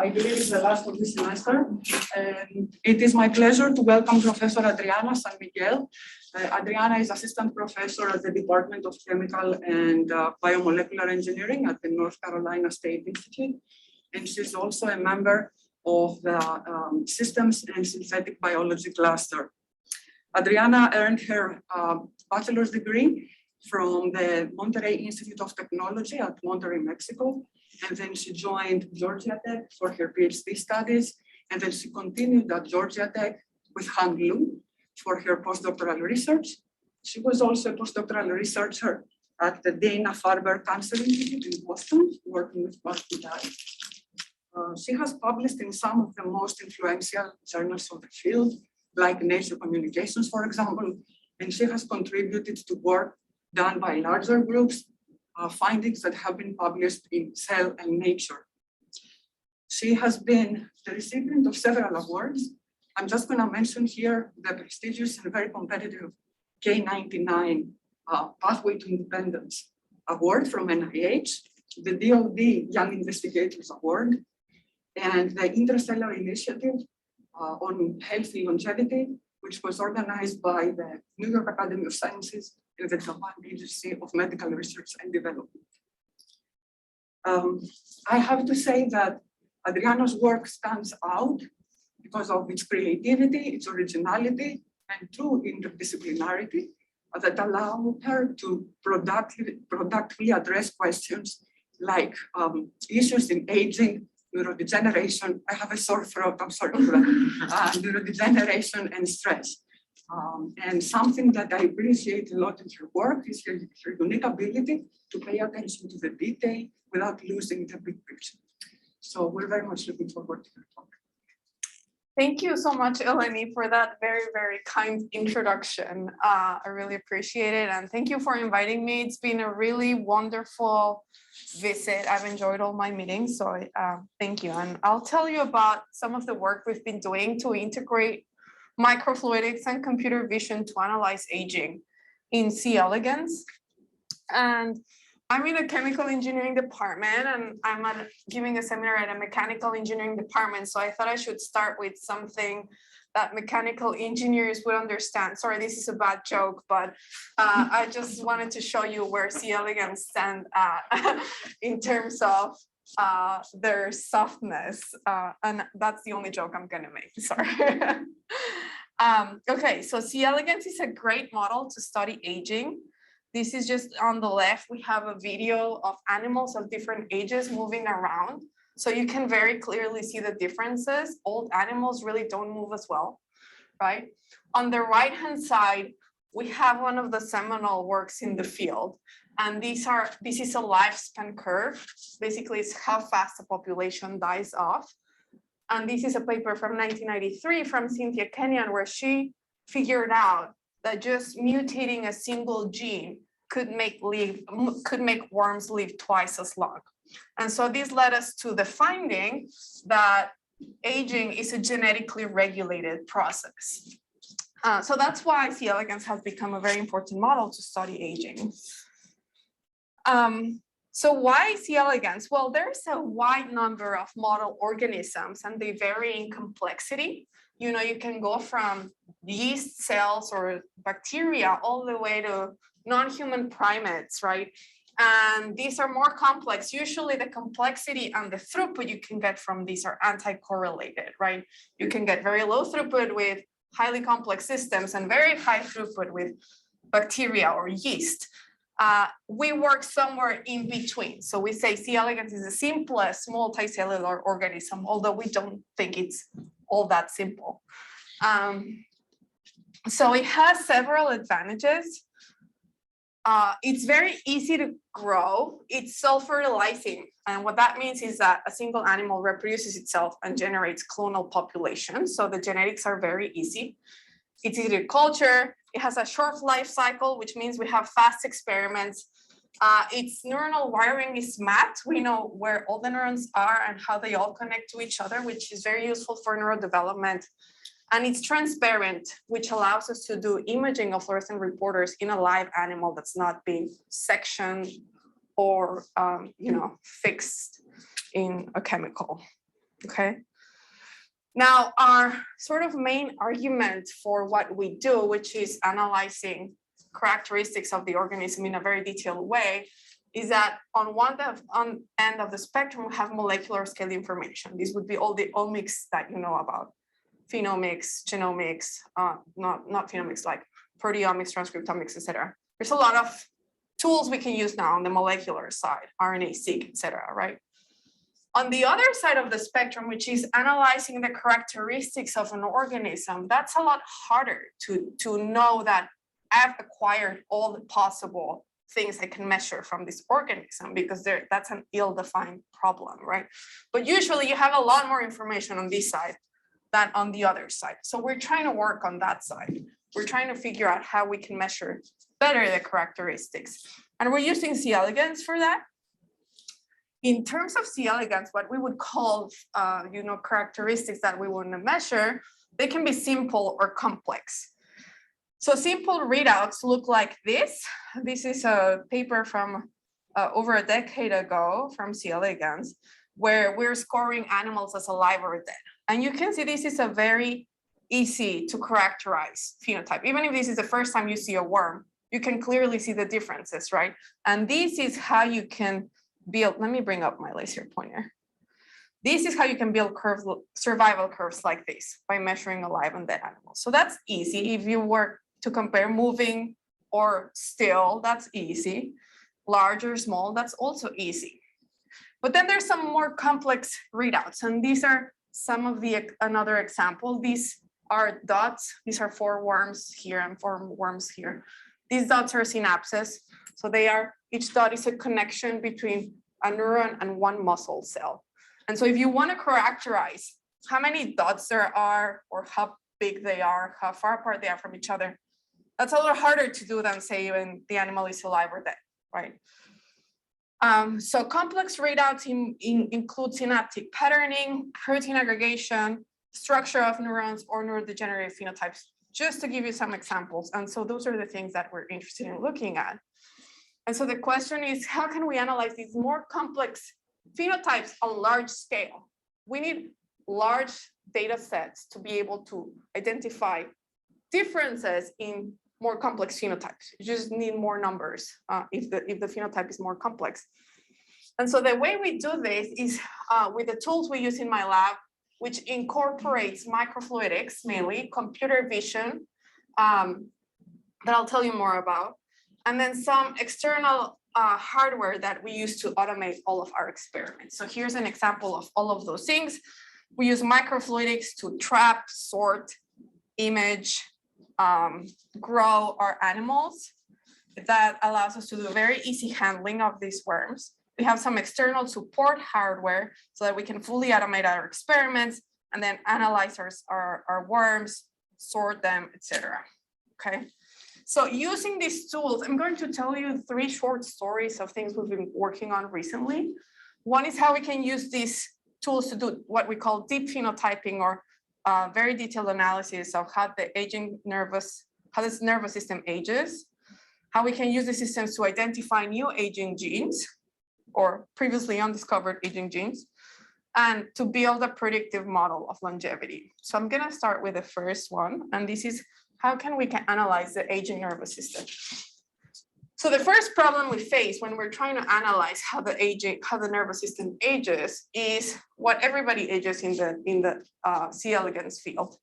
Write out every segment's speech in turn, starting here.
I believe it's the last of this semester. It is my pleasure to welcome Professor Adriana San Miguel. Adriana is assistant professor at the Department of Chemical and Biomolecular Engineering at the North Carolina State Institute. And she's also a member of the Systems and Synthetic Biology cluster. Adriana earned her bachelor's degree from the Monterrey Institute of Technology at Monterrey, Mexico. And then she joined Georgia Tech for her PhD studies. And then she continued at Georgia Tech with Hang Lu for her postdoctoral research. She was also a postdoctoral researcher at the Dana-Farber Cancer Institute in Boston, working with Quantitative. She has published in some of the most influential journals of the field, like Nature Communications, for example, and she has contributed to work done by larger groups, findings that have been published in Cell and Nature. She has been the recipient of several awards. I'm just going to mention here the prestigious and very competitive K99 Pathway to Independence Award from NIH, the DoD Young Investigators Award, and the Interstellar Initiative on Healthy Longevity, which was organized by the New York Academy of Sciences and the Japan Agency of Medical Research and Development. I have to say that Adriana's work stands out because of its creativity, its originality, and true interdisciplinarity that allow her to productively address questions like issues in aging, neurodegeneration. I have a sore throat, I'm sorry for that. Neurodegeneration and stress. And something that I appreciate a lot in her work is her unique ability to pay attention to the detail without losing the big picture. So we're very much looking forward to her talk. Thank you so much, Eleni, for that very, very kind introduction. I really appreciate it. And thank you for inviting me. It's been a really wonderful visit. I've enjoyed all my meetings, so thank you. And I'll tell you about some of the work we've been doing to integrate microfluidics and computer vision to analyze aging in C. elegans. And I'm in a chemical engineering department, and I'm giving a seminar at a mechanical engineering department. So I thought I should start with something that mechanical engineers would understand. Sorry, this is a bad joke, but I just wanted to show you where C. elegans stand in terms of their softness. And that's the only joke I'm gonna make, sorry. Okay, so C. elegans is a great model to study aging. This is just on the left, we have a video of animals of different ages moving around. So you can very clearly see the differences. Old animals really don't move as well, right? On the right-hand side, we have one of the seminal works in the field. And this is a lifespan curve. Basically, it's how fast the population dies off. And this is a paper from 1993 from Cynthia Kenyon, where she figured out that just mutating a single gene could make worms live twice as long. And so this led us to the finding that aging is a genetically regulated process. So that's why C. elegans has become a very important model to study aging. So why C. elegans? Well, there's a wide number of model organisms and they vary in complexity. You know, you can go from yeast cells or bacteria all the way to non-human primates, right? And these are more complex. Usually the complexity and the throughput you can get from these are anti-correlated, right? You can get very low throughput with highly complex systems and very high throughput with bacteria or yeast. We work somewhere in between. So we say C. elegans is the simplest multicellular organism, although we don't think it's all that simple. So it has several advantages. It's very easy to grow. It's self-fertilizing. And what that means is that a single animal reproduces itself and generates clonal populations. So the genetics are very easy. It's easy to culture. It has a short life cycle, which means we have fast experiments. Its neuronal wiring is mapped. We know where all the neurons are and how they all connect to each other, which is very useful for neurodevelopment. And it's transparent, which allows us to do imaging of fluorescent reporters in a live animal that's not being sectioned or fixed in a chemical. okay? Now, our sort of main argument for what we do, which is analyzing characteristics of the organism in a very detailed way, is that on one end of the spectrum, we have molecular scale information. These would be all the omics that you know about, phenomics, genomics, not phenomics, like proteomics, transcriptomics, etc. There's a lot of tools we can use now on the molecular side, RNA-seq, etc. Right? On the other side of the spectrum, which is analyzing the characteristics of an organism, that's a lot harder to know that I've acquired all the possible things I can measure from this organism, because that's an ill-defined problem, right? But usually you have a lot more information on this side than on the other side. So we're trying to work on that side. We're trying to figure out how we can measure better the characteristics. And we're using C. elegans for that. In terms of C. elegans, what we would call characteristics that we want to measure, they can be simple or complex. So simple readouts look like this. This is a paper from over a decade ago from C. elegans, where we're scoring animals as alive or dead. And you can see this is a very easy to characterize phenotype. Even if this is the first time you see a worm, you can clearly see the differences, right? And this is how you can build, let me bring up my laser pointer. This is how you can build curves, survival curves like this by measuring alive and dead animals. So that's easy. If you were to compare moving or still, that's easy. Large or small, that's also easy. But then there's some more complex readouts, and these are some of another example. These are dots. These are 4 worms here and 4 worms here. These dots are synapses. So each dot is a connection between a neuron and one muscle cell. And so if you want to characterize how many dots there are, or how big they are, how far apart they are from each other, that's a little harder to do than say when the animal is alive or dead, right? So complex readouts include synaptic patterning, protein aggregation, structure of neurons, or neurodegenerative phenotypes, just to give you some examples. And so those are the things that we're interested in looking at. And so the question is, how can we analyze these more complex phenotypes on large scale? We need large data sets to be able to identify differences in more complex phenotypes. You just need more numbers if the phenotype is more complex. And so the way we do this is with the tools we use in my lab, which incorporates microfluidics, mainly computer vision, that I'll tell you more about, and then some external hardware that we use to automate all of our experiments. So here's an example of all of those things. We use microfluidics to trap, sort, image, grow our animals. That allows us to do very easy handling of these worms. We have some external support hardware so that we can fully automate our experiments and then analyze our worms, sort them, etc. Okay. So using these tools, I'm going to tell you 3 short stories of things we've been working on recently. One is how we can use these tools to do what we call deep phenotyping, or very detailed analysis of how this nervous system ages, how we can use the systems to identify new aging genes or previously undiscovered aging genes, and to build a predictive model of longevity. So I'm going to start with the first one, and this is how can we analyze the aging nervous system. So the first problem we face when we're trying to analyze how the nervous system ages is what everybody ages in the C. elegans field.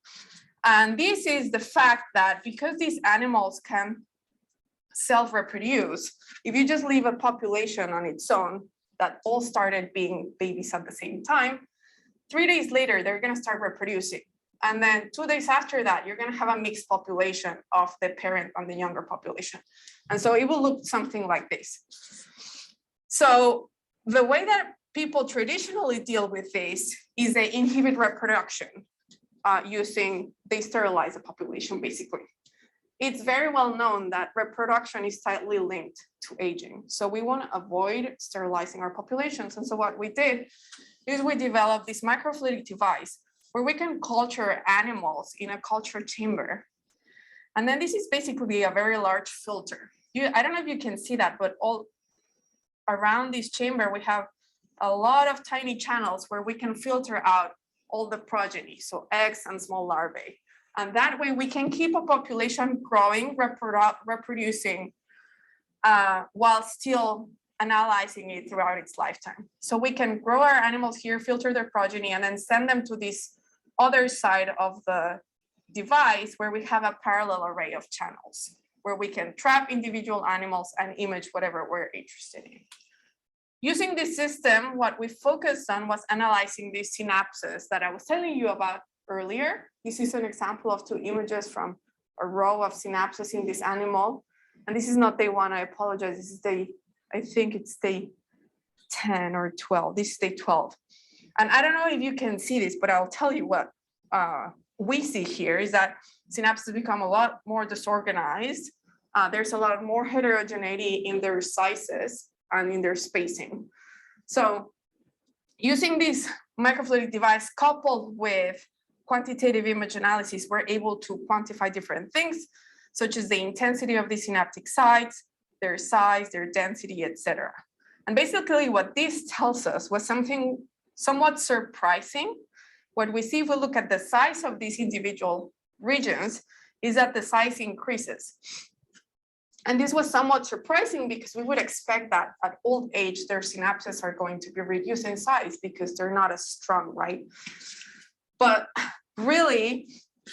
And this is the fact that because these animals can self-reproduce, if you just leave a population on its own that all started being babies at the same time, 3 days later, they're going to start reproducing. And then 2 days after that, you're going to have a mixed population of the parent and the younger population. And so it will look something like this. So the way that people traditionally deal with this is they inhibit reproduction they sterilize the population, basically. It's very well known that reproduction is tightly linked to aging. So we want to avoid sterilizing our populations. And so what we did is we developed this microfluidic device where we can culture animals in a culture chamber. And then this is basically a very large filter. I don't know if you can see that, but all around this chamber, we have a lot of tiny channels where we can filter out all the progeny, so eggs and small larvae. And that way we can keep a population growing, reproducing, while still analyzing it throughout its lifetime. So we can grow our animals here, filter their progeny, and then send them to this other side of the device where we have a parallel array of channels, where we can trap individual animals and image whatever we're interested in. Using this system, what we focused on was analyzing these synapses that I was telling you about earlier. This is an example of 2 images from a row of synapses in this animal. And this is not day 1, I apologize. This is day, I think it's day 10 or 12. This is day 12. And I don't know if you can see this, but I'll tell you what we see here is that synapses become a lot more disorganized. There's a lot more heterogeneity in their sizes and in their spacing. So using this microfluidic device coupled with quantitative image analysis, we're able to quantify different things, such as the intensity of the synaptic sites, their size, their density, etc. And basically what this tells us was something somewhat surprising. What we see if we look at the size of these individual regions is that the size increases. And this was somewhat surprising because we would expect that at old age, their synapses are going to be reduced in size because they're not as strong, right? But really,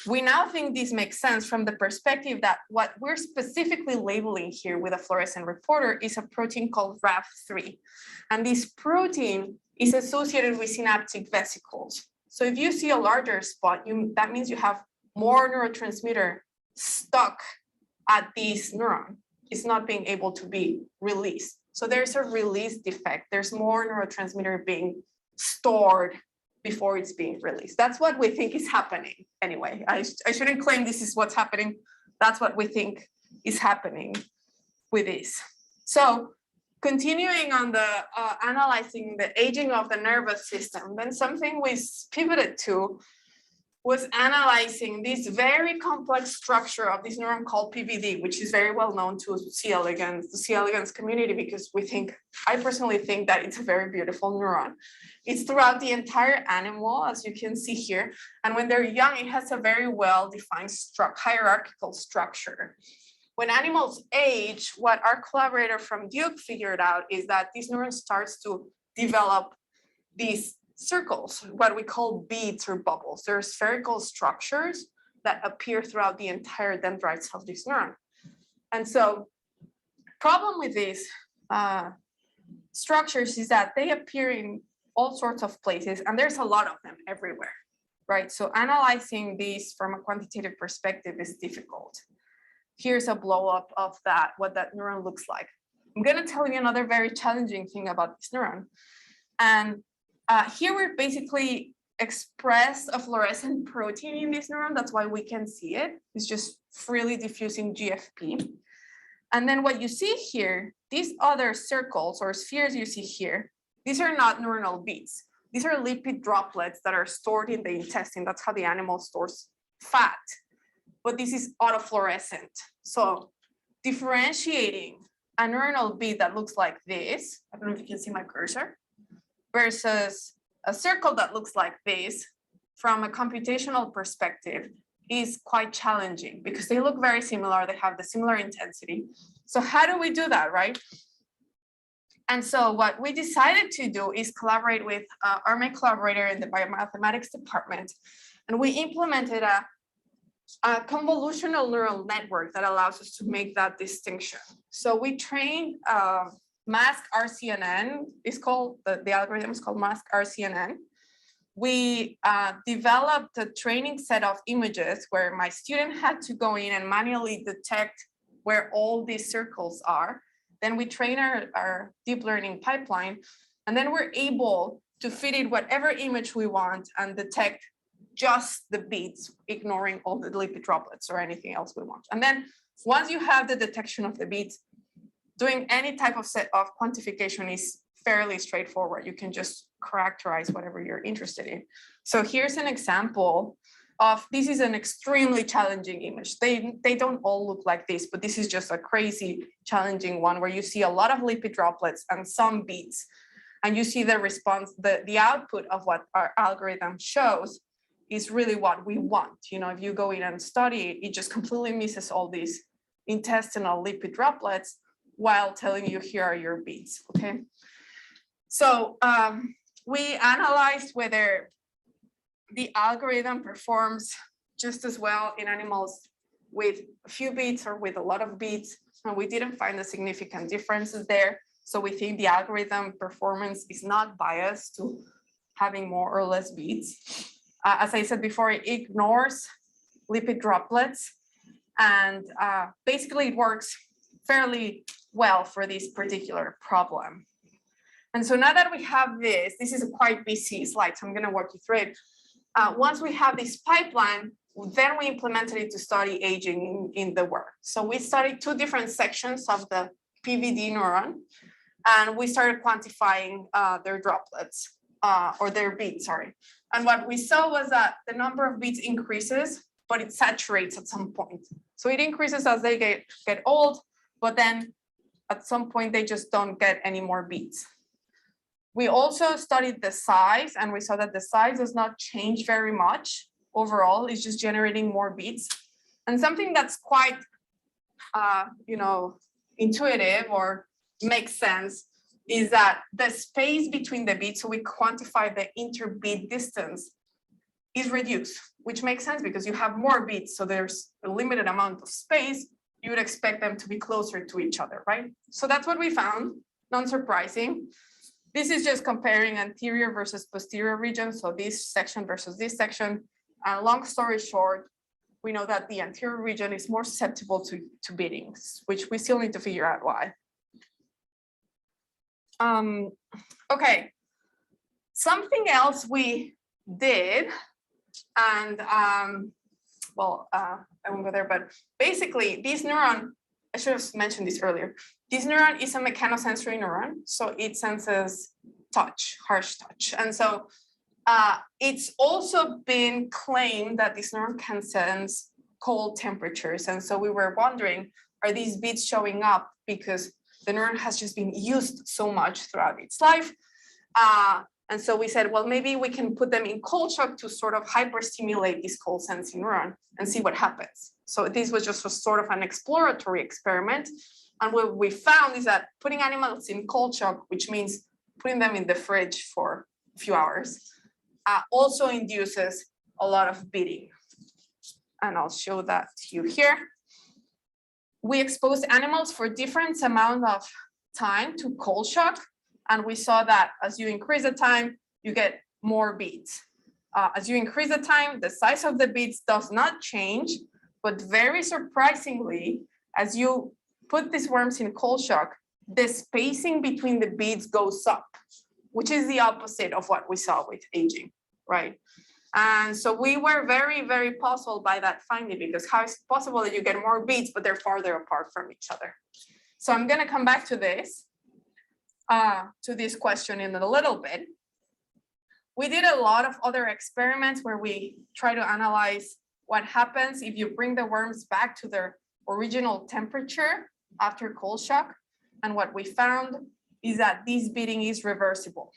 we now think this makes sense from the perspective that what we're specifically labeling here with a fluorescent reporter is a protein called RAF3. And this protein is associated with synaptic vesicles. So if you see a larger spot, that means you have more neurotransmitter stuck at this neuron. It's not being able to be released. So there's a release defect. There's more neurotransmitter being stored before it's being released. That's what we think is happening. Anyway, I shouldn't claim this is what's happening. That's what we think is happening with this. So continuing on the analyzing the aging of the nervous system, then something we pivoted to was analyzing this very complex structure of this neuron called PVD, which is very well known to C. elegans, the C. elegans community, because I personally think that it's a very beautiful neuron. It's throughout the entire animal, as you can see here. And when they're young, it has a very well-defined hierarchical structure. When animals age, what our collaborator from Duke figured out is that this neuron starts to develop these circles, what we call beads or bubbles. They're spherical structures that appear throughout the entire dendrites of this neuron. And so problem with these structures is that they appear in all sorts of places, and there's a lot of them everywhere, right? So analyzing these from a quantitative perspective is difficult. Here's a blow up of that, what that neuron looks like. I'm going to tell you another very challenging thing about this neuron. And here we're basically expressed a fluorescent protein in this neuron. That's why we can see it. It's just freely diffusing GFP. And then what you see here, these other circles or spheres you see here, these are not neuronal beads. These are lipid droplets that are stored in the intestine. That's how the animal stores fat. But this is autofluorescent. So differentiating a neuronal bead that looks like this, I don't know if you can see my cursor, versus a circle that looks like this from a computational perspective is quite challenging because they look very similar. They have the similar intensity. So how do we do that, right? And so what we decided to do is collaborate with our main collaborator in the biomathematics department. And we implemented a convolutional neural network that allows us to make that distinction. So we trained mask RCNN, is called, the algorithm is called mask RCNN. We developed a training set of images where my student had to go in and manually detect where all these circles are. Then we train our deep learning pipeline, and then we're able to fit in whatever image we want and detect just the beads, ignoring all the lipid droplets or anything else we want. And then once you have the detection of the beads, doing any type of set of quantification is fairly straightforward. You can just characterize whatever you're interested in. So here's an example of, this is an extremely challenging image. They don't all look like this, but this is just a crazy challenging one where you see a lot of lipid droplets and some beads. And you see the response, the output of what our algorithm shows is really what we want. You know, if you go in and study it, it just completely misses all these intestinal lipid droplets while telling you here are your beads, okay? So we analyzed whether the algorithm performs just as well in animals with a few beads or with a lot of beads, and we didn't find the significant differences there. So we think the algorithm performance is not biased to having more or less beads. As I said before, it ignores lipid droplets, and basically it works fairly well for this particular problem. And so now that we have this is a quite busy slide, so I'm going to walk you through it. Once we have this pipeline, then we implemented it to study aging in the worm. So we studied two different sections of the PVD neuron, and we started quantifying their droplets, or their beads, sorry. And what we saw was that the number of beads increases, but it saturates at some point. So it increases as they get old, but then at some point they just don't get any more beads. We also studied the size, and we saw that the size does not change very much overall. It's just generating more beads. And something that's quite, you know, intuitive or makes sense is that the space between the beads, so we quantify the interbead distance, is reduced, which makes sense because you have more beads, so there's a limited amount of space. You would expect them to be closer to each other, right? So that's what we found, non-surprising. This is just comparing anterior versus posterior regions, so this section versus this section. And long story short, we know that the anterior region is more susceptible to beadings, which we still need to figure out why. Okay, something else we did, and well, I won't go there, but basically this neuron, I should have mentioned this earlier. This neuron is a mechanosensory neuron, so it senses touch, harsh touch. And so it's also been claimed that this neuron can sense cold temperatures. And so we were wondering, are these beads showing up because the neuron has just been used so much throughout its life? And so we said, well, maybe we can put them in cold shock to sort of hyperstimulate this cold sensing neuron and see what happens. So this was just a sort of an exploratory experiment. And what we found is that putting animals in cold shock, which means putting them in the fridge for a few hours, also induces a lot of beading. And I'll show that to you here. We exposed animals for different amount of time to cold shock. And we saw that as you increase the time, you get more beads. As you increase the time, the size of the beads does not change, but very surprisingly, as you put these worms in cold shock, the spacing between the beads goes up, which is the opposite of what we saw with aging, right? And so we were very, very puzzled by that finding, because how is it possible that you get more beads, but they're farther apart from each other? So I'm gonna come back to this question in a little bit. We did a lot of other experiments where we try to analyze what happens if you bring the worms back to their original temperature after cold shock. And what we found is that this beading is reversible.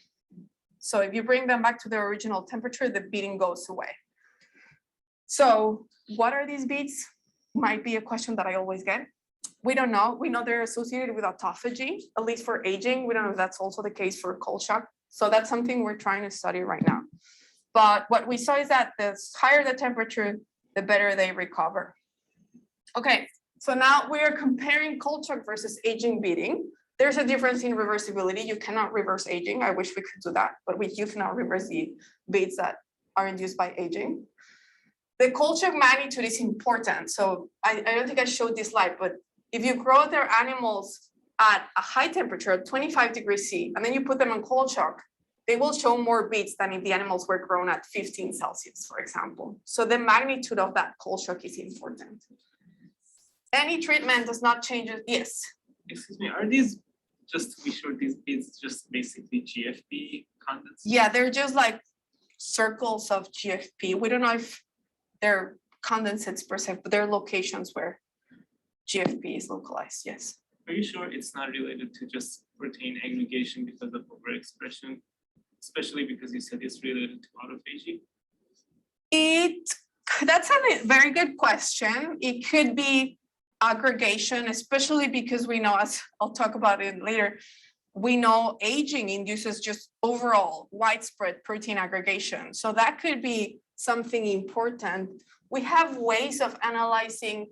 So if you bring them back to their original temperature, the beading goes away. So what are these beads? Might be a question that I always get. We don't know. We know they're associated with autophagy, at least for aging. We don't know if that's also the case for cold shock. So that's something we're trying to study right now. But what we saw is that the higher the temperature, the better they recover. Okay, so now we are comparing cold shock versus aging beading. There's a difference in reversibility. You cannot reverse aging. I wish we could do that, but you cannot reverse the beads that are induced by aging. The cold shock magnitude is important. So I don't think I showed this slide, but if you grow their animals at a high temperature, 25 degrees C, and then you put them in cold shock, they will show more beads than if the animals were grown at 15 Celsius, for example. So the magnitude of that cold shock is important. Any treatment does not change it. Yes. Excuse me, are these, just to be sure, these beads just basically GFP condensates? Yeah, they're just like circles of GFP. We don't know if they're condensates per se, but they're locations where GFP is localized, yes. Are you sure it's not related to just protein aggregation because of overexpression, especially because you said it's related to autophagy? That's a very good question. It could be aggregation, especially because we know, as I'll talk about it later, we know aging induces just overall widespread protein aggregation. So that could be something important. We have ways of analyzing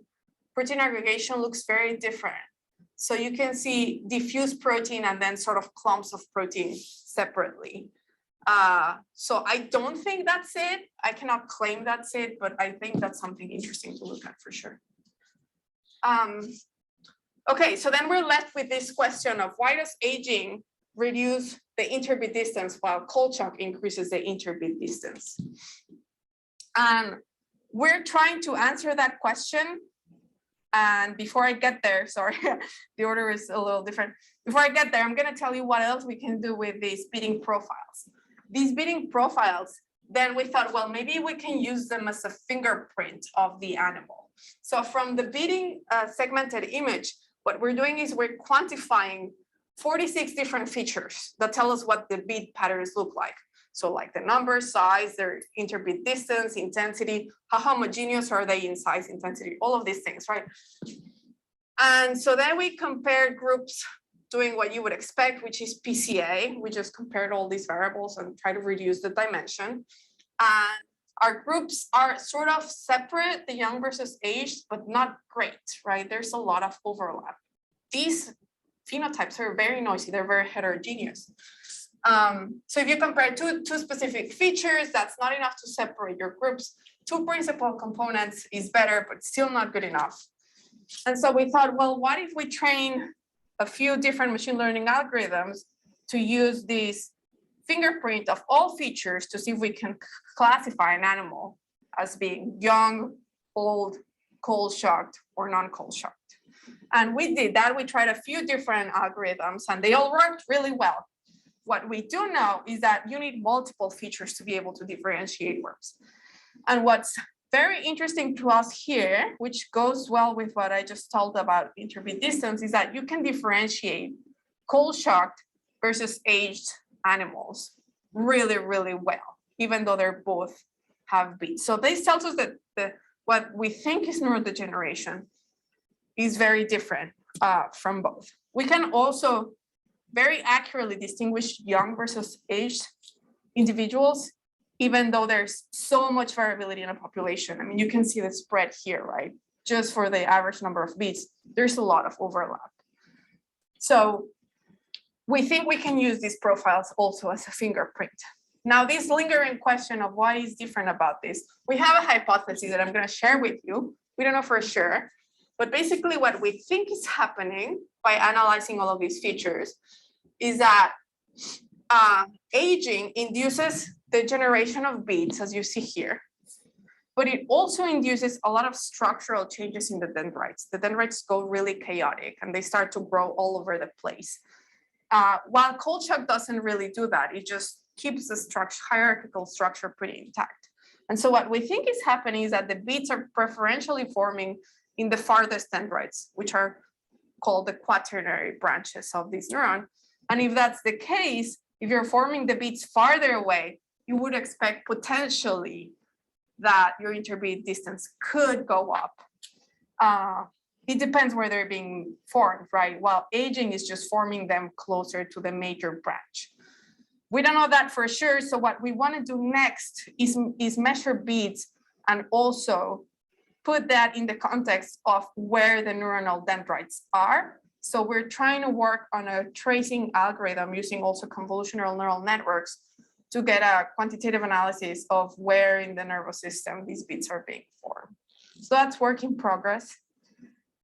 protein aggregation looks very different. So you can see diffuse protein and then sort of clumps of protein separately. So I don't think that's it. I cannot claim that's it, but I think that's something interesting to look at for sure. Okay, so then we're left with this question of why does aging reduce the interbit distance while cold shock increases the interbit distance? And we're trying to answer that question. And before I get there, sorry, the order is a little different. Before I get there, I'm going to tell you what else we can do with these beading profiles. These beading profiles, then we thought, well, maybe we can use them as a fingerprint of the animal. So from the beading segmented image, what we're doing is we're quantifying 46 different features that tell us what the bead patterns look like. So like the number, size, their interbit distance, intensity, how homogeneous are they in size, intensity, all of these things, right? And so then we compared groups doing what you would expect, which is PCA. We just compared all these variables and try to reduce the dimension. And our groups are sort of separate, the young versus aged, but not great, right? There's a lot of overlap. These phenotypes are very noisy, they're very heterogeneous. So if you compare two specific features, that's not enough to separate your groups. Two principal components is better, but still not good enough. And so we thought, well, what if we train a few different machine learning algorithms to use this fingerprint of all features to see if we can classify an animal as being young, old, cold shocked, or non-cold shocked. And we did that. We tried a few different algorithms and they all worked really well. What we do know is that you need multiple features to be able to differentiate groups. And what's very interesting to us here, which goes well with what I just told about interbit distance, is that you can differentiate cold shocked versus aged animals really, really well, even though they're both have beads. So this tells us that what we think is neurodegeneration is very different from both. We can also very accurately distinguish young versus aged individuals, even though there's so much variability in a population. I mean, you can see the spread here, right? Just for the average number of beads, there's a lot of overlap. So we think we can use these profiles also as a fingerprint. Now, this lingering question of what is different about this, we have a hypothesis that I'm going to share with you. We don't know for sure, but basically what we think is happening by analyzing all of these features is that aging induces the generation of beads, as you see here, but it also induces a lot of structural changes in the dendrites. The dendrites go really chaotic and they start to grow all over the place. While cold shock doesn't really do that, it just keeps the hierarchical structure pretty intact. And so what we think is happening is that the beads are preferentially forming in the farthest dendrites, which are called the quaternary branches of this neuron. And if that's the case, if you're forming the beads farther away, you would expect potentially that your interbit distance could go up. It depends where they're being formed, right? While aging is just forming them closer to the major branch. We don't know that for sure. So what we want to do next is measure beads and also put that in the context of where the neuronal dendrites are. So we're trying to work on a tracing algorithm using also convolutional neural networks to get a quantitative analysis of where in the nervous system these beads are being formed. So that's work in progress.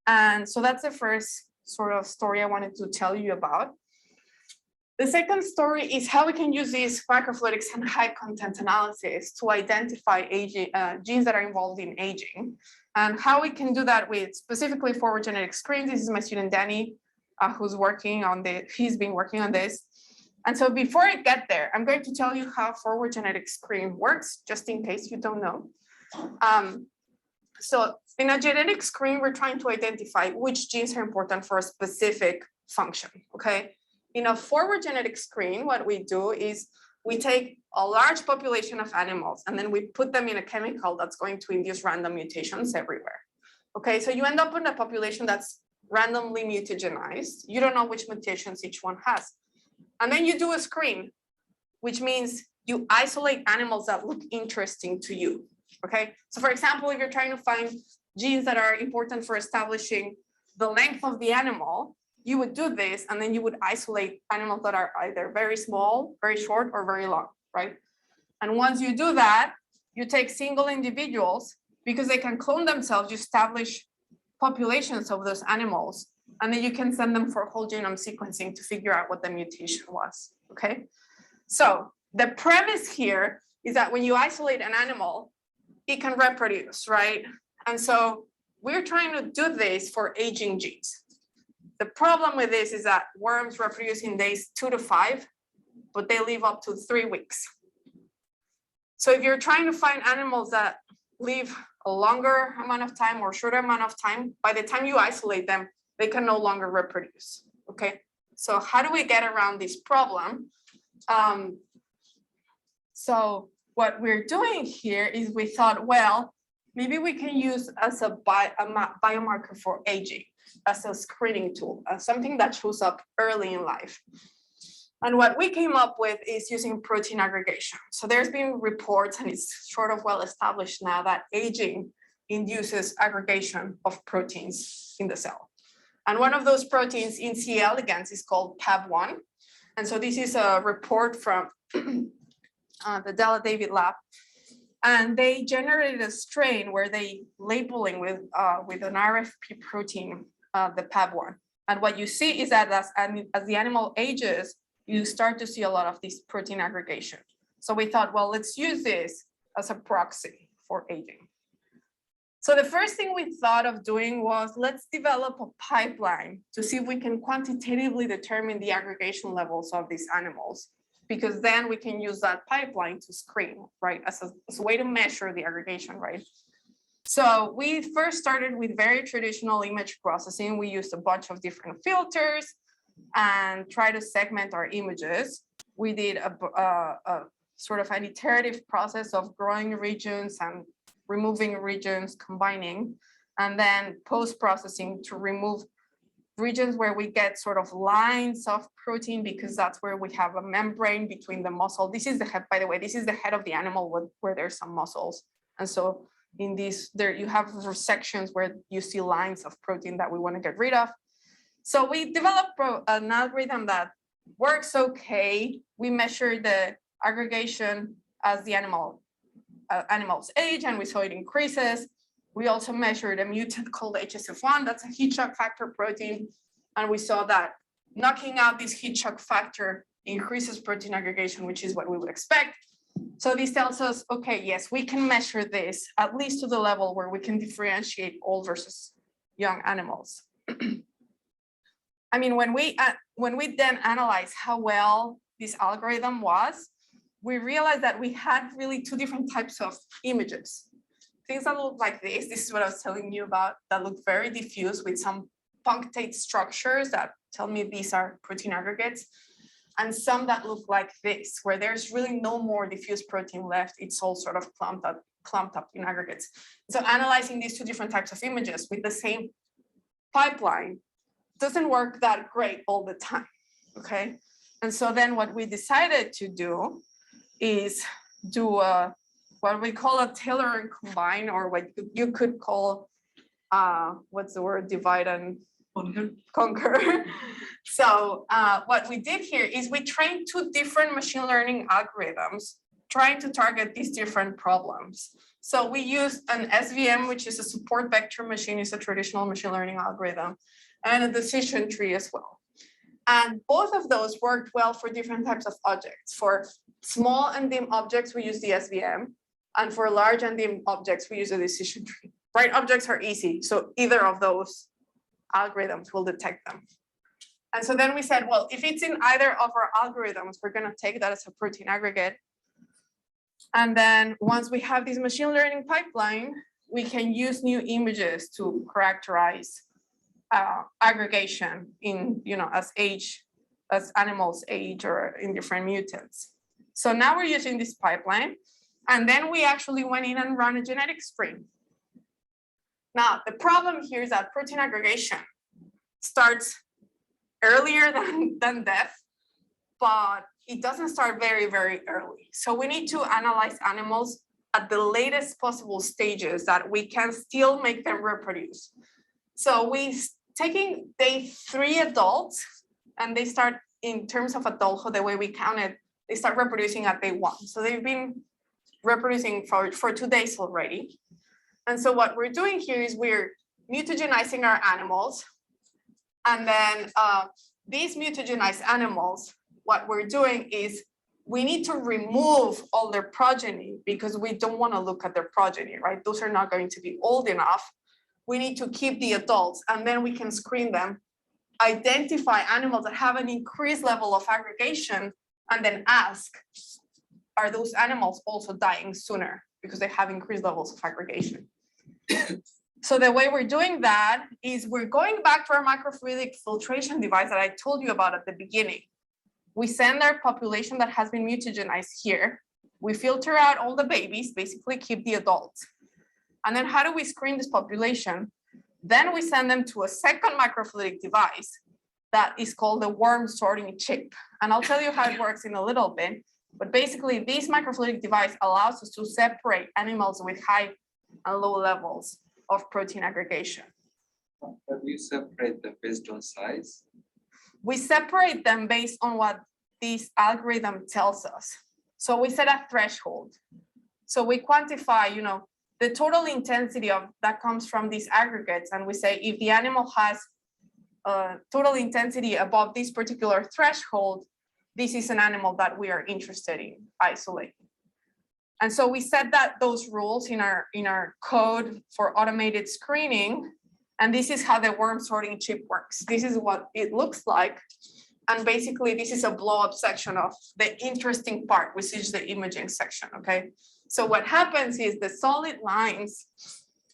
And so that's the first sort of story I wanted to tell you about. The second story is how we can use these microfluidics and high content analysis to identify aging, genes that are involved in aging, and how we can do that with specifically forward genetic screens. This is my student Danny, who's working on he's been working on this. And so before I get there, I'm going to tell you how forward genetic screen works, just in case you don't know. So in a genetic screen, we're trying to identify which genes are important for a specific function, okay? In a forward genetic screen, what we do is we take a large population of animals and then we put them in a chemical that's going to induce random mutations everywhere. Okay, so you end up in a population that's randomly mutagenized. You don't know which mutations each one has. And then you do a screen, which means you isolate animals that look interesting to you. Okay, so for example, if you're trying to find genes that are important for establishing the length of the animal, you would do this, and then you would isolate animals that are either very small, very short, or very long, right? And once you do that, you take single individuals, because they can clone themselves, you establish populations of those animals, and then you can send them for whole genome sequencing to figure out what the mutation was, okay? So the premise here is that when you isolate an animal, it can reproduce, right? And so we're trying to do this for aging genes. The problem with this is that worms reproduce in days 2 to 5, but they live up to 3 weeks. So if you're trying to find animals that live a longer amount of time or shorter amount of time, by the time you isolate them, they can no longer reproduce, okay? So how do we get around this problem? So what we're doing here is we thought, well, maybe we can use as a biomarker for aging, as a screening tool, something that shows up early in life. And what we came up with is using protein aggregation. So there's been reports, and it's sort of well established now, that aging induces aggregation of proteins in the cell. And one of those proteins in C. elegans is called PAB1. And so this is a report from the Della David lab. And they generated a strain where they labeling with an RFP protein, the PAB1. And what you see is that as the animal ages, you start to see a lot of this protein aggregation. So we thought, well, let's use this as a proxy for aging. So the first thing we thought of doing was, let's develop a pipeline to see if we can quantitatively determine the aggregation levels of these animals, because then we can use that pipeline to screen, right, as a way to measure the aggregation, right? So we first started with very traditional image processing. We used a bunch of different filters and try to segment our images. We did a sort of an iterative process of growing regions and removing regions, combining, and then post-processing to remove regions where we get sort of lines of protein, because that's where we have a membrane between the muscle. This is the head, by the way, this is the head of the animal where there's some muscles. And so in this, there you have sections where you see lines of protein that we want to get rid of. So we developed an algorithm that works okay. We measure the aggregation as the animals age, and we saw it increases. We also measured a mutant called HSF1, that's a heat shock factor protein. And we saw that knocking out this heat shock factor increases protein aggregation, which is what we would expect. So this tells us, okay, yes, we can measure this at least to the level where we can differentiate old versus young animals. I mean, when we then analyze how well this algorithm was, we realized that we had really 2 different types of images. Things that look like this is what I was telling you about, that look very diffuse with some punctate structures that tell me these are protein aggregates, and some that look like this, where there's really no more diffuse protein left. It's all sort of clumped up in aggregates. So analyzing these 2 different types of images with the same pipeline doesn't work that great all the time, okay? And so then what we decided to do is do what we call a Tailor and combine, or what you could call, what's the word, divide and conquer. So what we did here is we trained 2 different machine learning algorithms trying to target these different problems. So we used an SVM, which is a support vector machine, is a traditional machine learning algorithm, and a decision tree as well. And both of those worked well for different types of objects. For small and dim objects, we use the SVM. And for large and dim objects, we use a decision tree. Bright objects are easy, so either of those algorithms will detect them. And so then we said, well, if it's in either of our algorithms, we're going to take that as a protein aggregate. And then once we have this machine learning pipeline, we can use new images to characterize aggregation in, as animals age or in different mutants. So now we're using this pipeline, and then we actually went in and ran a genetic screen. Now, the problem here is that protein aggregation starts earlier than death, but it doesn't start very, very early. So we need to analyze animals at the latest possible stages that we can still make them reproduce. So we taking day 3 adults, and they start, in terms of adulthood, the way we count it, they start reproducing at day 1. So they've been reproducing for 2 days already. And so what we're doing here is we're mutagenizing our animals. And then these mutagenized animals, what we're doing is we need to remove all their progeny because we don't want to look at their progeny, right? Those are not going to be old enough. We need to keep the adults, and then we can screen them, identify animals that have an increased level of aggregation, and then ask, are those animals also dying sooner because they have increased levels of aggregation? So the way we're doing that is we're going back to our microfluidic filtration device that I told you about at the beginning. We send our population that has been mutagenized here. We filter out all the babies, basically keep the adults. And then how do we screen this population? Then we send them to a second microfluidic device that is called the worm sorting chip. And I'll tell you how it works in a little bit. But basically, this microfluidic device allows us to separate animals with high and low levels of protein aggregation. How do you separate them based on size? We separate them based on what this algorithm tells us. So we set a threshold. So we quantify, the total intensity of that comes from these aggregates, and we say if the animal has total intensity above this particular threshold, this is an animal that we are interested in isolating. And so we set those rules in our code for automated screening. And this is how the worm sorting chip works. This is what it looks like. And basically, this is a blow-up section of the interesting part, which is the imaging section, okay? So what happens is the solid lines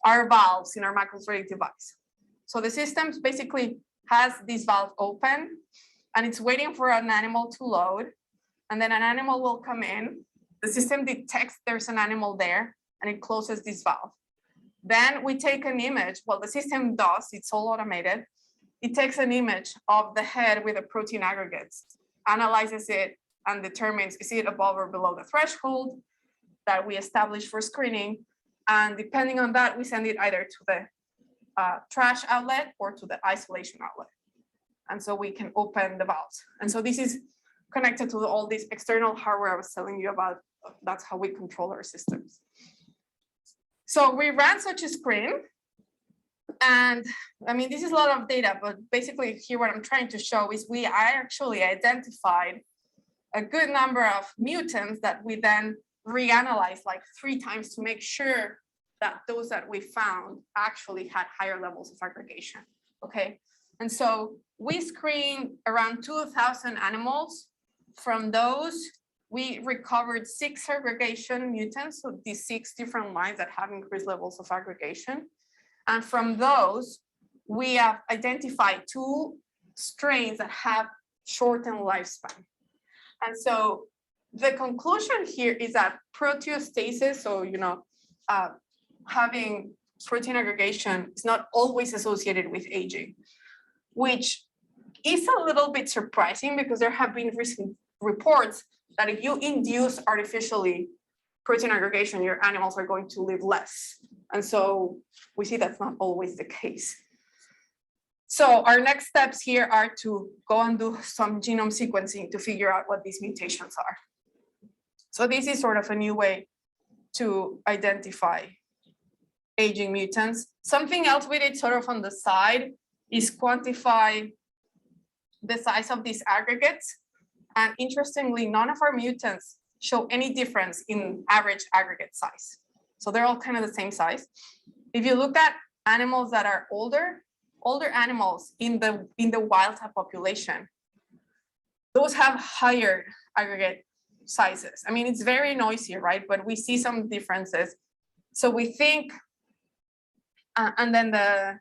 are valves in our microfluidic device. So the system basically has this valve open, and it's waiting for an animal to load. And then an animal will come in. The system detects there's an animal there, and it closes this valve. Then we take an image. Well, the system does, it's all automated. It takes an image of the head with the protein aggregates, analyzes it, and determines is it above or below the threshold that we established for screening. And depending on that, we send it either to the trash outlet or to the isolation outlet. And so we can open the valves. And so this is connected to all this external hardware I was telling you about. That's how we control our systems. So we ran such a screen. And I mean, this is a lot of data, but basically here what I'm trying to show is I actually identified a good number of mutants that we then reanalyzed like 3 times to make sure that those that we found actually had higher levels of aggregation, okay? And so we screened around 2,000 animals. From those, we recovered 6 aggregation mutants, so these 6 different lines that have increased levels of aggregation. And from those, we have identified 2 strains that have shortened lifespan. And so the conclusion here is that proteostasis, so having protein aggregation is not always associated with aging, which is a little bit surprising because there have been recent reports that if you induce artificially protein aggregation, your animals are going to live less. And so we see that's not always the case. So our next steps here are to go and do some genome sequencing to figure out what these mutations are. So this is sort of a new way to identify aging mutants. Something else we did sort of on the side is quantify the size of these aggregates. And interestingly, none of our mutants show any difference in average aggregate size. So they're all kind of the same size. If you look at animals that are older animals in the wild type population, those have higher aggregate sizes. I mean, it's very noisy, right? But we see some differences. So we think And then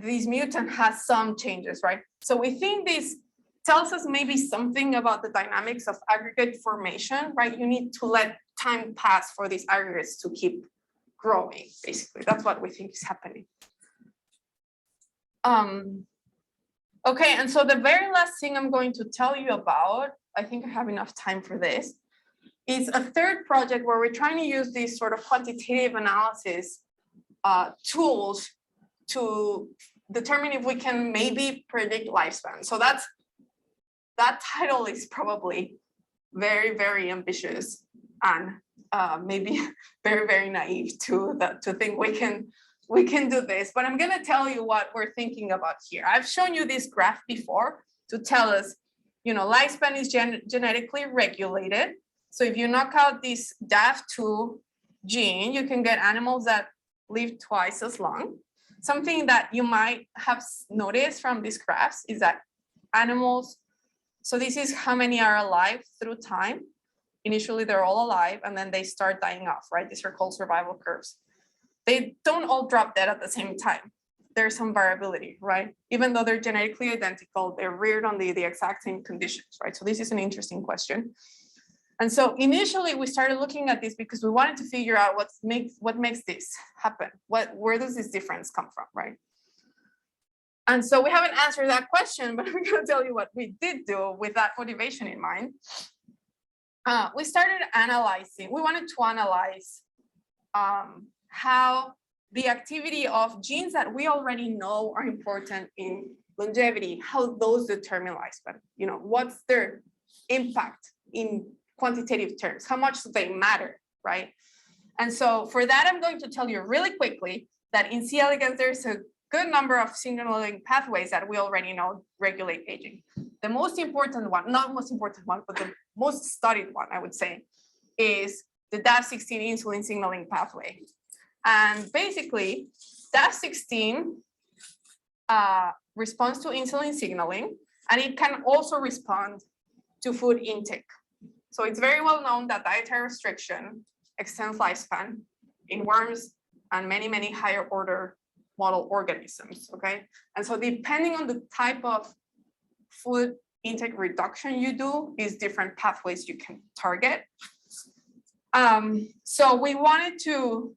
these mutant has some changes, right? So we think this tells us maybe something about the dynamics of aggregate formation, right? You need to let time pass for these aggregates to keep growing, basically. That's what we think is happening. Okay, and so the very last thing I'm going to tell you about, I think I have enough time for this, is a third project where we're trying to use these sort of quantitative analysis tools to determine if we can maybe predict lifespan. So that title is probably very, very ambitious and maybe very, very naive to think we can do this. But I'm going to tell you what we're thinking about here. I've shown you this graph before to tell us, you know, lifespan is genetically regulated. So if you knock out this DAF2 gene, you can get animals that live twice as long. Something that you might have noticed from these graphs is that animals, so this is how many are alive through time. Initially, they're all alive, and then they start dying off, right? These are called survival curves. They don't all drop dead at the same time. There's some variability, right? Even though they're genetically identical, they're reared on the exact same conditions, right? So this is an interesting question. And so initially we started looking at this because we wanted to figure out what makes this happen. Where does this difference come from, right? And so we haven't answered that question, but I'm going to tell you what we did do with that motivation in mind. We started analyzing. We wanted to analyze how the activity of genes that we already know are important in longevity, how those determine lifespan. You know, what's their impact in quantitative terms? How much do they matter, right? And so for that, I'm going to tell you really quickly that in C. elegans, there's a good number of signaling pathways that we already know regulate aging. The most important one, not most important one, but the most studied one, I would say, is the DAF16 insulin signaling pathway. And basically, DAF16 responds to insulin signaling, and it can also respond to food intake. So it's very well known that dietary restriction extends lifespan in worms and many, many higher order model organisms, okay? And so depending on the type of food intake reduction you do, is different pathways you can target. So we wanted to,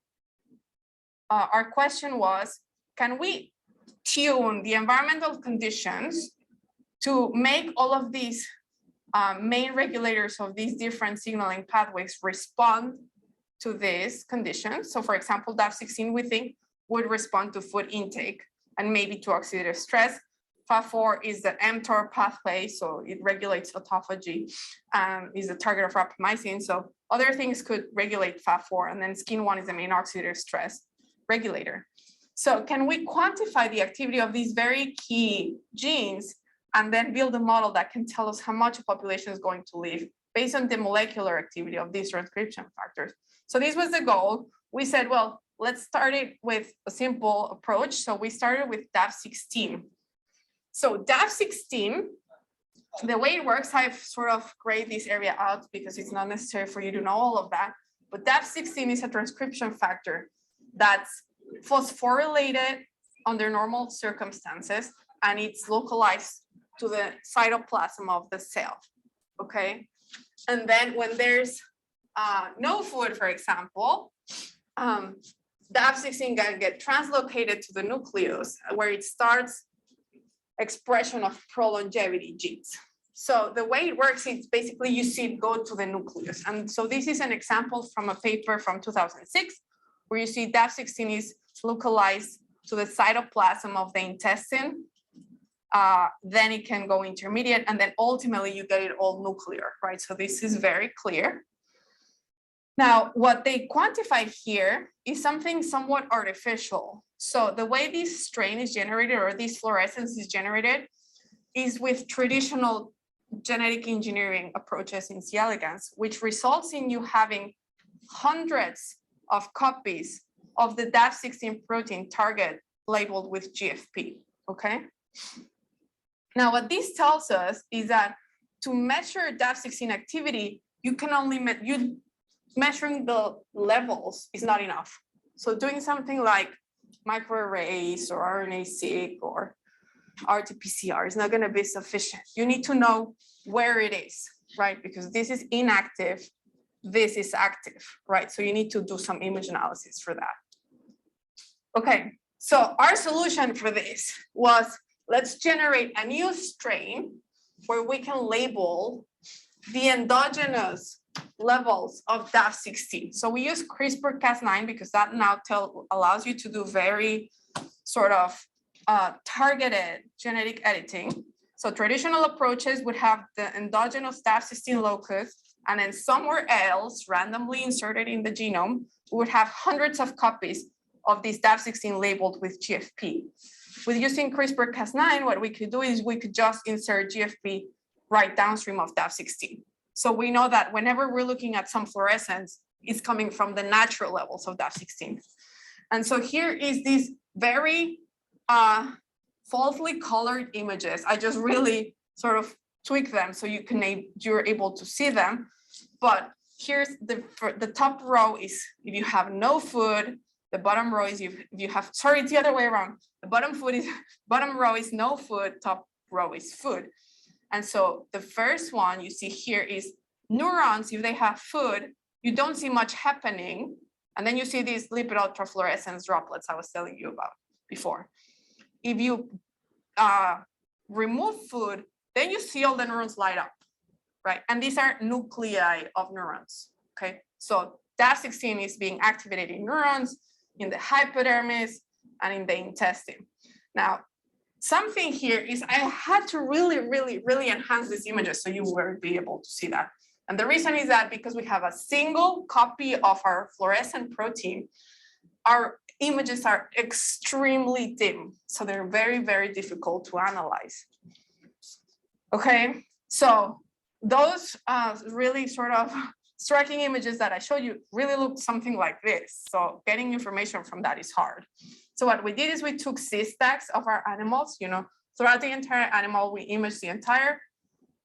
our question was, can we tune the environmental conditions to make all of these main regulators of these different signaling pathways respond to these conditions? So for example, DAF16, we think, would respond to food intake and maybe to oxidative stress. FAF4 is the mTOR pathway, so it regulates autophagy, is the target of rapamycin. So other things could regulate FAF4, and then SKIN1 is the main oxidative stress regulator. So can we quantify the activity of these very key genes and then build a model that can tell us how much a population is going to live based on the molecular activity of these transcription factors? So this was the goal. We said, well, let's start it with a simple approach. So we started with DAF16. So DAF16, the way it works, I've sort of grayed this area out because it's not necessary for you to know all of that. But DAF16 is a transcription factor that's phosphorylated under normal circumstances, and it's localized to the cytoplasm of the cell, okay? And then when there's no food, for example, DAF16 can get translocated to the nucleus where it starts expression of pro-longevity genes. So the way it works is basically you see it go to the nucleus. And so this is an example from a paper from 2006, where you see DAF16 is localized to the cytoplasm of the intestine. Then it can go intermediate, and then ultimately you get it all nuclear, right? So this is very clear. Now, what they quantify here is something somewhat artificial. So the way this strain is generated, or this fluorescence is generated, is with traditional genetic engineering approaches in C. elegans, which results in you having hundreds of copies of the DAF16 protein target labeled with GFP, okay? Now, what this tells us is that to measure DAF16 activity, you can only measuring the levels is not enough. So doing something like microarrays or RNA-seq or RT-PCR is not going to be sufficient. You need to know where it is, right? Because this is inactive, this is active, right? So you need to do some image analysis for that. Okay, so our solution for this was, let's generate a new strain where we can label the endogenous levels of DAF16. So we use CRISPR-Cas9 because that now allows you to do very sort of targeted genetic editing. So traditional approaches would have the endogenous DAF16 locus, and then somewhere else, randomly inserted in the genome, we would have hundreds of copies of this DAF16 labeled with GFP. With using CRISPR-Cas9, what we could do is we could just insert GFP right downstream of DAF16. So we know that whenever we're looking at some fluorescence, it's coming from the natural levels of DAF16. And so here is these very falsely colored images. I just really sort of tweak them so you're able to see them. But here's the top row is if you have no food. The bottom row is if you have, sorry, it's the other way around. The bottom row is no food, top row is food. And so the first one you see here is neurons. If they have food, you don't see much happening. And then you see these lipid ultrafluorescence droplets I was telling you about before. If you remove food, then you see all the neurons light up, right? And these are nuclei of neurons, okay? So DAF16 is being activated in neurons, in the hypodermis, and in the intestine. Now, something here is I had to really enhance these images so you will be able to see that. And the reason is that because we have a single copy of our fluorescent protein, our images are extremely dim. So they're very difficult to analyze. Okay, so those really sort of striking images that I showed you really look something like this. So getting information from that is hard. So what we did is we took C-stacks of our animals, throughout the entire animal, we imaged the entire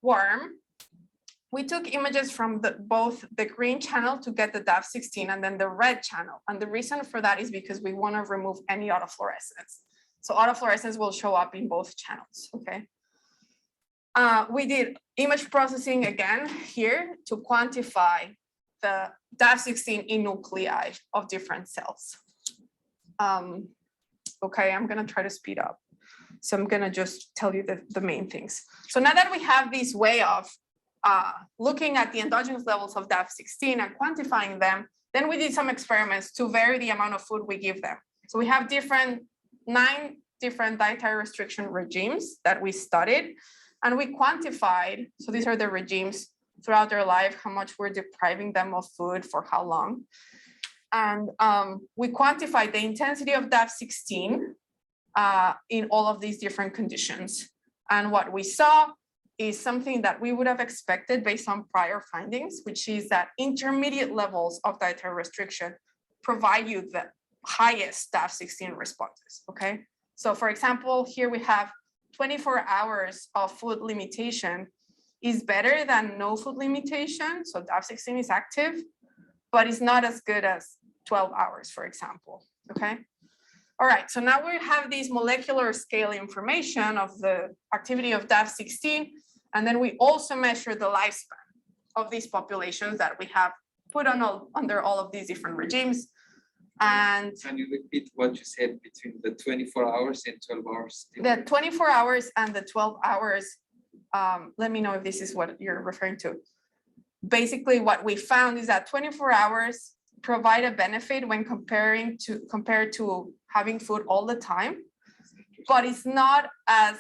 worm. We took images from both the green channel to get the DAF16 and then the red channel. And the reason for that is because we want to remove any autofluorescence. So autofluorescence will show up in both channels, okay? We did image processing again here to quantify the DAF16 in nuclei of different cells. Okay, I'm gonna try to speed up. So I'm gonna just tell you the main things. So now that we have this way of looking at the endogenous levels of DAF16 and quantifying them, then we did some experiments to vary the amount of food we give them. So we have 9 different dietary restriction regimes that we studied, and we quantified, so these are the regimes throughout their life, how much we're depriving them of food for how long. And we quantified the intensity of DAF16 in all of these different conditions. And what we saw is something that we would have expected based on prior findings, which is that intermediate levels of dietary restriction provide you the highest DAF16 responses, okay? So for example, here we have 24 hours of food limitation is better than no food limitation. So DAF16 is active, but it's not as good as 12 hours, for example, okay? All right, so now we have this molecular scale information of the activity of DAF16, and then we also measure the lifespan of these populations that we have put on under all of these different regimes. And can you repeat what you said between the 24 hours and 12 hours? The 24 hours and the 12 hours, let me know if this is what you're referring to. Basically, what we found is that 24 hours provide a benefit when compared to having food all the time, but it's not as,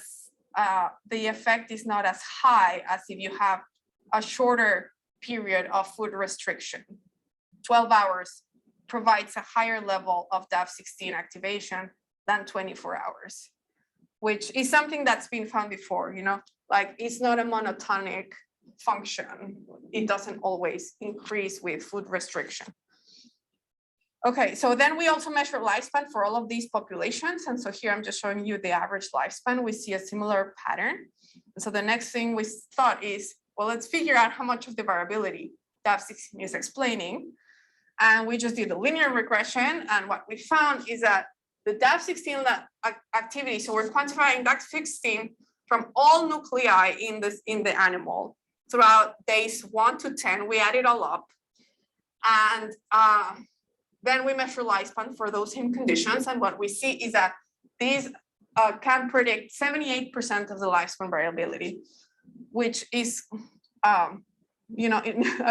the effect is not as high as if you have a shorter period of food restriction. 12 hours provides a higher level of DAF16 activation than 24 hours, which is something that's been found before, like it's not a monotonic function. It doesn't always increase with food restriction. Okay, so then we also measure lifespan for all of these populations. And so here I'm just showing you the average lifespan. We see a similar pattern. And so the next thing we thought is, well, let's figure out how much of the variability DAF16 is explaining. And we just did a linear regression. And what we found is that the DAF16 activity. So we're quantifying DAF16 from all nuclei in the animal throughout days 1 to 10. We add it all up, and then we measure lifespan for those same conditions. And what we see is that these can predict 78% of the lifespan variability, which is, I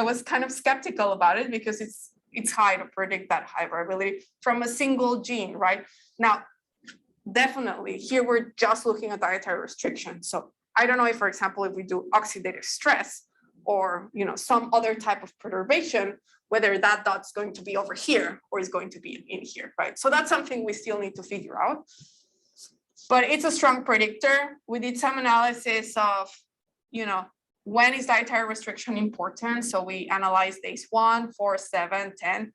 was kind of skeptical about it because it's high to predict that high variability from a single gene, right? Now, definitely here we're just looking at dietary restriction. So I don't know if, for example, if we do oxidative stress or some other type of perturbation, whether that dot's going to be over here or is going to be in here, right? So that's something we still need to figure out. But it's a strong predictor. We did some analysis of, when is dietary restriction important? So we analyzed days 1, 4, 7, 10.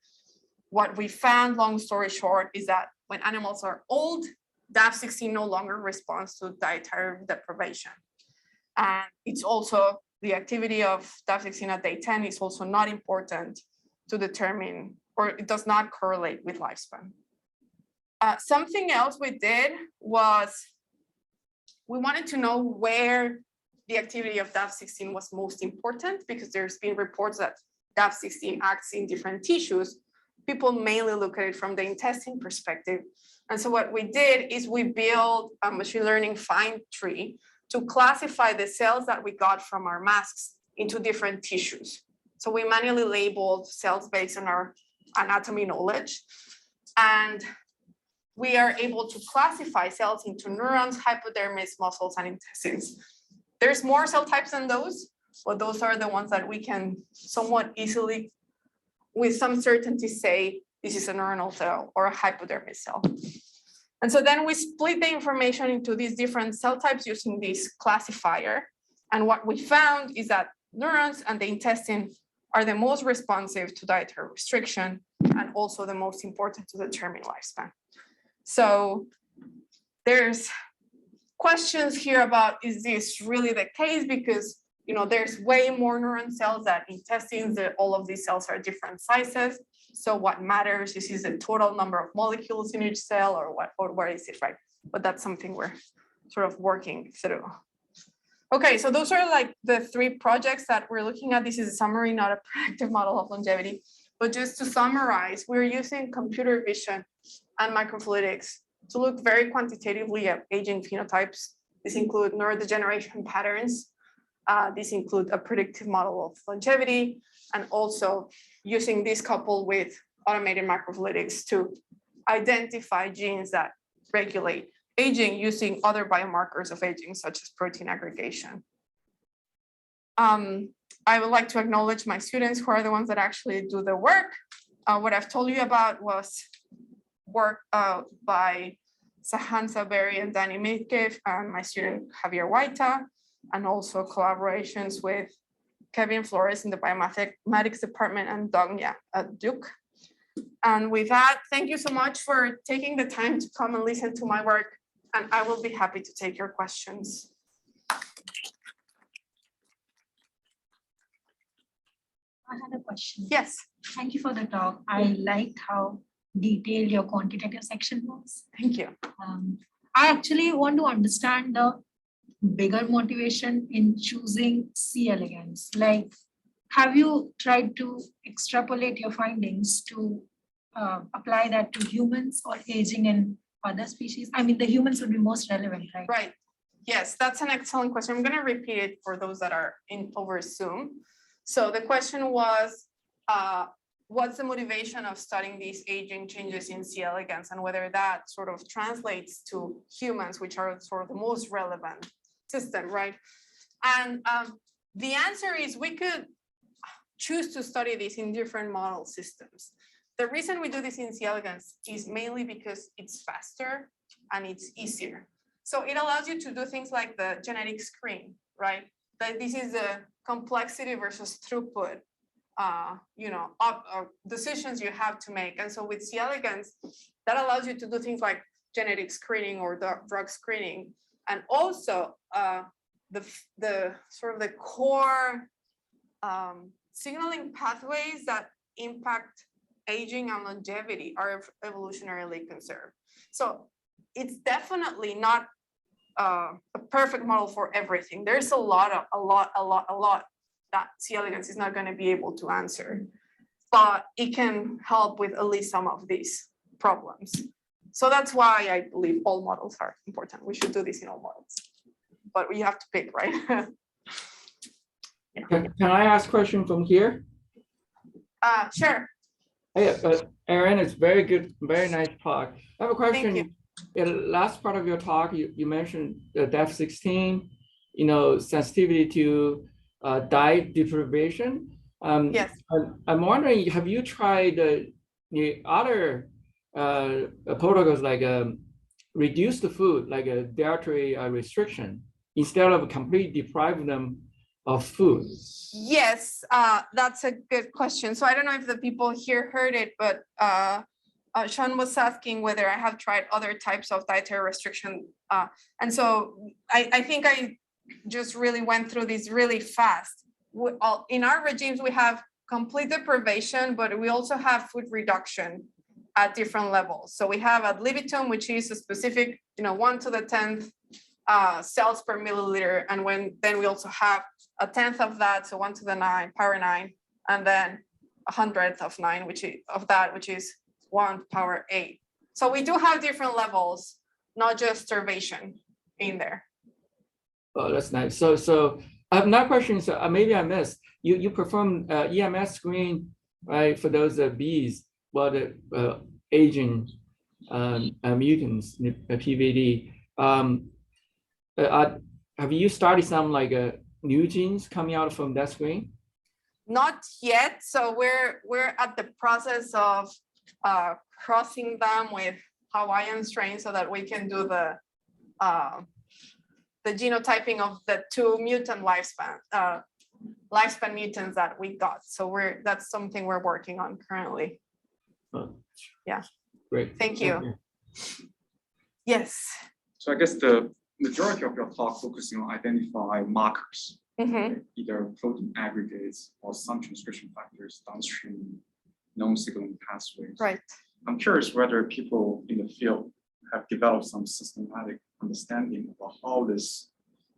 What we found, long story short, is that when animals are old, DAF16 no longer responds to dietary deprivation. And it's also the activity of DAF16 at day 10 is also not important to determine, or it does not correlate with lifespan. Something else we did was we wanted to know where the activity of DAF16 was most important, because there's been reports that DAF16 acts in different tissues. People mainly look at it from the intestine perspective. And so what we did is we built a machine learning find tree to classify the cells that we got from our masks into different tissues. So we manually labeled cells based on our anatomy knowledge. And we are able to classify cells into neurons, hypodermis, muscles, and intestines. There's more cell types than those, but those are the ones that we can somewhat easily, with some certainty, say this is a neuronal cell or a hypodermis cell. And so then we split the information into these different cell types using this classifier. And what we found is that neurons and the intestine are the most responsive to dietary restriction and also the most important to determine lifespan. So there's questions here about, is this really the case? Because there's way more neuron cells than intestines. All of these cells are different sizes. So what matters is the total number of molecules in each cell, or what is it, right? But that's something we're sort of working through. Okay, so those are like the 3 projects that we're looking at. This is a summary, not a predictive model of longevity. But just to summarize, we're using computer vision and microfluidics to look very quantitatively at aging phenotypes. These include neurodegeneration patterns. These include a predictive model of longevity, and also using this coupled with automated microfluidics to identify genes that regulate aging using other biomarkers of aging, such as protein aggregation. I would like to acknowledge my students, who are the ones that actually do the work. What I've told you about was work by Sahan Saberi and Danny Mitkev, and my student Javier Waita, and also collaborations with Kevin Flores in the biomathematics department and Dongya at Duke. And with that, thank you so much for taking the time to come and listen to my work, and I will be happy to take your questions. I had a question. Yes. Thank you for the talk. I liked how detailed your quantitative section was. Thank you. I actually want to understand the bigger motivation in choosing C. elegans. Like, have you tried to extrapolate your findings to apply that to humans or aging in other species? I mean, the humans would be most relevant, right? Right. Yes, that's an excellent question. I'm going to repeat it for those that are over Zoom. So the question was, what's the motivation of studying these aging changes in C. elegans, and whether that sort of translates to humans, which are sort of the most relevant system, right? And the answer is we could choose to study this in different model systems. The reason we do this in C. elegans is mainly because it's faster and it's easier. So it allows you to do things like the genetic screen, right? That this is the complexity versus throughput, decisions you have to make. And so with C. elegans, that allows you to do things like genetic screening or drug screening, and also the sort of the core signaling pathways that impact aging and longevity are evolutionarily conserved. So it's definitely not a perfect model for everything. There's a lot that C. elegans is not going to be able to answer, but it can help with at least some of these problems. So that's why I believe all models are important. We should do this in all models, but you have to pick, right? Can I ask a question from here? Sure. Hey, Aaron, it's very good, very nice talk. I have a question. Thank you. In the last part of your talk, you mentioned the DEF16, sensitivity to diet deprivation. Yes. I'm wondering, have you tried the other protocols like reduce the food, like a dietary restriction, instead of completely depriving them of food? Yes, that's a good question. So I don't know if the people here heard it, but Sean was asking whether I have tried other types of dietary restriction. And so I think I just really went through this really fast. In our regimes, we have complete deprivation, but we also have food reduction at different levels. So we have ad libitum, which is a specific, 1 to the 10th cells per milliliter. And then we also have a 10th of that, so 1 to the 9, power 9, and then 100th of 9, which is 1 power 8. So we do have different levels, not just starvation in there. Oh, that's nice. So I have another question. So maybe I missed. You perform EMS screen, right, for those beads, well, the aging mutants, PVD. Have you studied some like new genes coming out from that screen? Not yet. So we're at the process of crossing them with Hawaiian strains so that we can do the genotyping of the 2 mutant lifespan mutants that we got. So that's something we're working on currently. Oh, yeah. Great. Thank you. Yes. So I guess the majority of your talk focusing on identify markers, either protein aggregates or some transcription factors downstream known signaling pathways. Right. I'm curious whether people in the field have developed some systematic understanding about how this,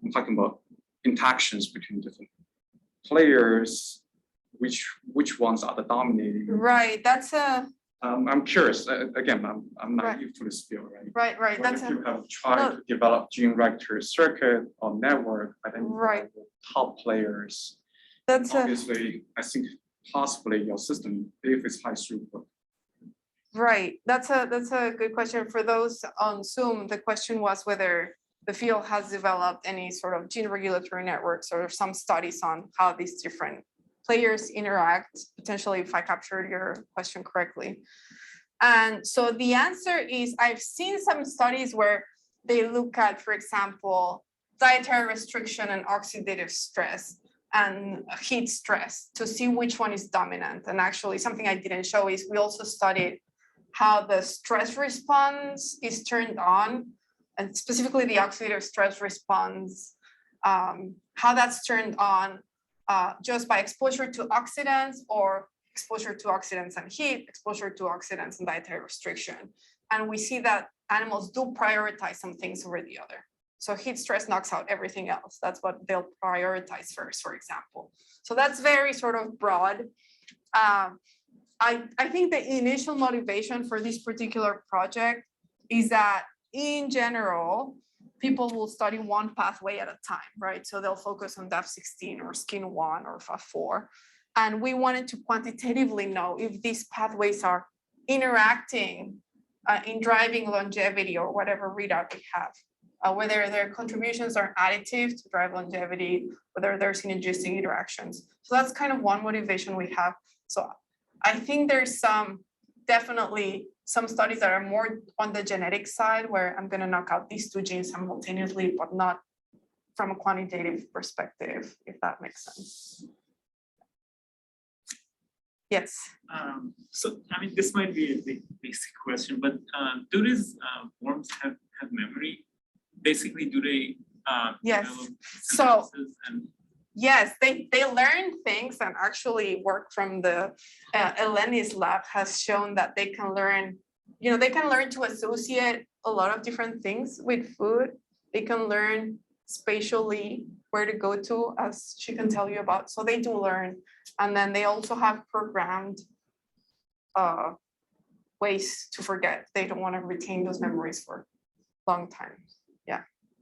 I'm talking about interactions between different players, which ones are the dominating. Right. That's a. I'm curious. Again, I'm naive to this field, right? Right. That's if you have tried to develop gene vector circuit or network, identify the top players. That's obviously. I think possibly your system, if it's high throughput. Right. That's a good question. For those on Zoom, the question was whether the field has developed any sort of gene regulatory networks or some studies on how these different players interact, potentially, if I captured your question correctly. And so the answer is, I've seen some studies where they look at, for example, dietary restriction and oxidative stress and heat stress to see which one is dominant. And actually something I didn't show is we also studied how the stress response is turned on, and specifically the oxidative stress response, how that's turned on just by exposure to oxidants or exposure to oxidants and heat, exposure to oxidants and dietary restriction. And we see that animals do prioritize some things over the other. So heat stress knocks out everything else. That's what they'll prioritize first, for example. So that's very sort of broad. I think the initial motivation for this particular project is that in general, people will study one pathway at a time, right? So they'll focus on DEF16 or SKIN1 or FAF4. And we wanted to quantitatively know if these pathways are interacting in driving longevity or whatever readout we have, whether their contributions are additive to drive longevity, whether there's synergistic interactions. So that's kind of one motivation we have. So I think there's definitely some studies that are more on the genetic side where I'm going to knock out these 2 genes simultaneously, but not from a quantitative perspective, if that makes sense. Yes. So, I mean, this might be a big basic question, but do these worms have memory? Basically, do they Yes. develop So synapses and Yes, they learn things, and actually work from the Eleni's lab has shown that they can learn, they can learn to associate a lot of different things with food. They can learn spatially where to go to, as she can tell you about. So they do learn. And then they also have programmed ways to forget. They don't want to retain those memories for a long time.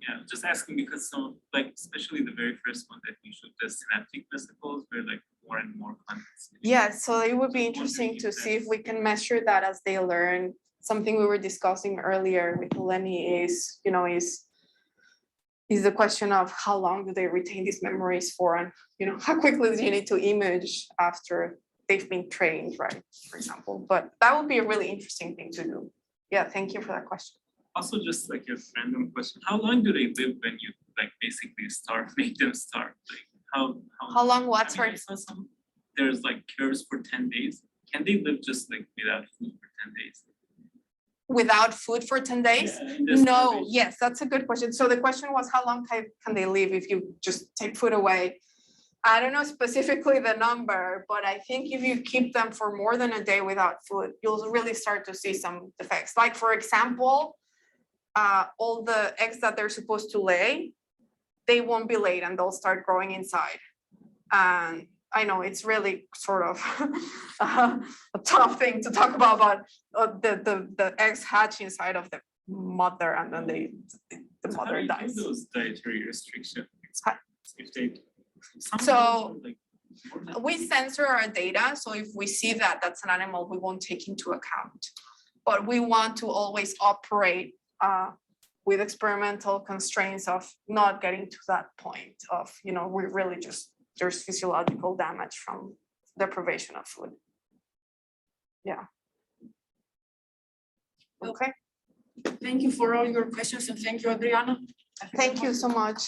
Yeah, just asking because some, like, especially the very first one that you showed, the synaptic vesicles were like more and more context. Yeah, so it would be interesting to see if we can measure that as they learn. Something we were discussing earlier with Eleni is, is the question of how long do they retain these memories for, and how quickly do you need to image after they've been trained, right? For example, but that would be a really interesting thing to do. Yeah, thank you for that question. Also, just like a random question, how long do they live when you like basically make them starve? Like How long what, I mean, sorry? I saw there's like cures for 10 days. Can they live just like without food for 10 days? Without food for 10 days? Yeah, in this No, starvation. yes, that's a good question. So the question was, how long can they live if you just take food away? I don't know specifically the number, but I think if you keep them for more than a day without food, you'll really start to see some effects. Like, for example, all the eggs that they're supposed to lay, they won't be laid and they'll start growing inside. And I know it's really sort of a tough thing to talk about, but the eggs hatch inside of the mother, and then the So how do mother you do dies. those dietary restrictions? If they, some of So, those are, like, more than- We censor our data, so if we see that that's an animal, we won't take into account. But we want to always operate with experimental constraints of not getting to that point of, we really just, there's physiological damage from deprivation of food. Yeah. Okay, Thank you for all your questions, and thank you, Adriana. thank you so much.